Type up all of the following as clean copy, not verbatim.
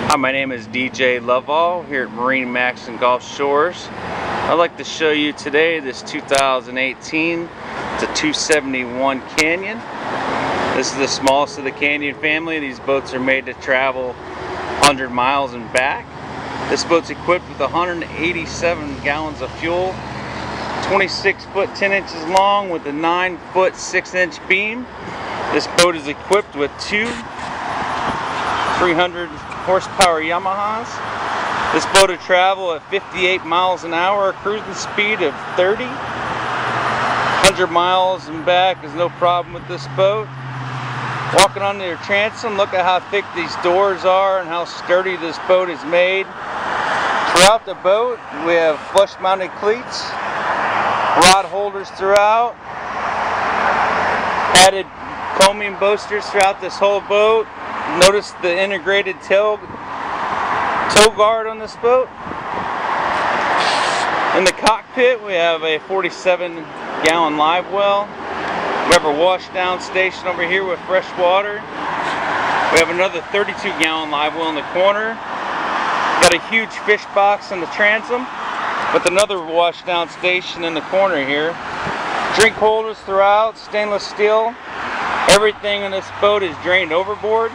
Hi, my name is DJ Lovall here at MarineMax and Gulf Shores. I'd like to show you today this 2018 it's a 271 Canyon. This is the smallest of the Canyon family. These boats are made to travel 100 miles and back. This boat's equipped with 187 gallons of fuel, 26 foot 10 inches long with a 9 foot 6 inch beam. This boat is equipped with two 300 horsepower Yamahas. This boat will travel at 58 miles an hour, a cruising speed of 30. 100 miles and back is no problem with this boat. Walking on their transom, look at how thick these doors are and how sturdy this boat is made. Throughout the boat, we have flush mounted cleats, rod holders throughout, added coaming boasters throughout this whole boat. Notice the integrated tow guard on this boat. In the cockpit, we have a 47-gallon live well. We have a wash down station over here with fresh water. We have another 32-gallon live well in the corner. Got a huge fish box in the transom with another wash down station in the corner here. Drink holders throughout, stainless steel. Everything in this boat is drained overboard.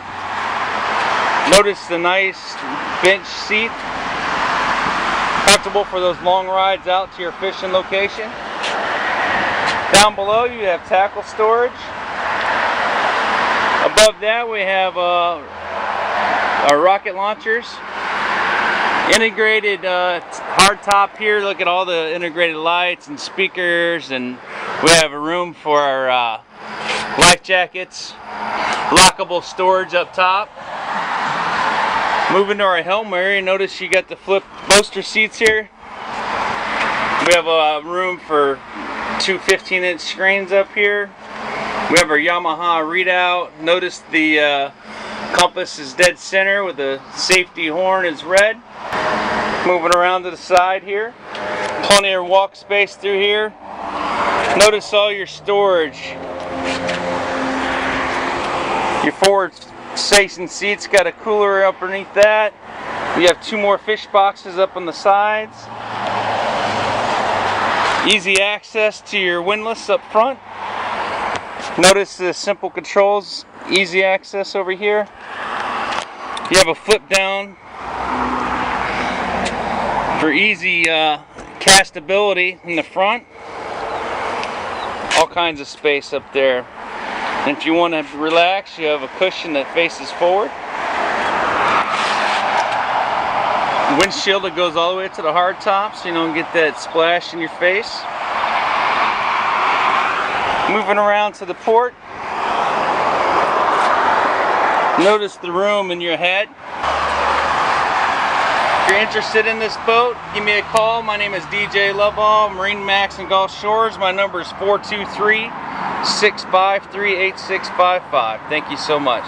Notice the nice bench seat, comfortable for those long rides out to your fishing location. Down below you have tackle storage. Above that we have our rocket launchers. Integrated hard top here. Look at all the integrated lights and speakers, and we have a room for our life jackets, lockable storage up top. Moving to our helm area, notice you got the flip bolster seats here. We have a room for two 15-inch screens up here. We have our Yamaha readout. Notice the compass is dead center with the safety horn is red. Moving around to the side here. Plenty of walk space through here. Notice all your storage. Your forward facing seats got a cooler underneath that. We have two more fish boxes up on the sides. Easy access to your windlass up front. Notice the simple controls, easy access over here. You have a flip down for easy castability in the front. All kinds of space up there. And if you want to relax, you have a cushion that faces forward. Windshield that goes all the way to the hard top so you don't get that splash in your face. Moving around to the port. Notice the room in your head. If you're interested in this boat, give me a call. My name is DJ Lovall, MarineMax and Gulf Shores. My number is 423-653-8655. Thank you so much.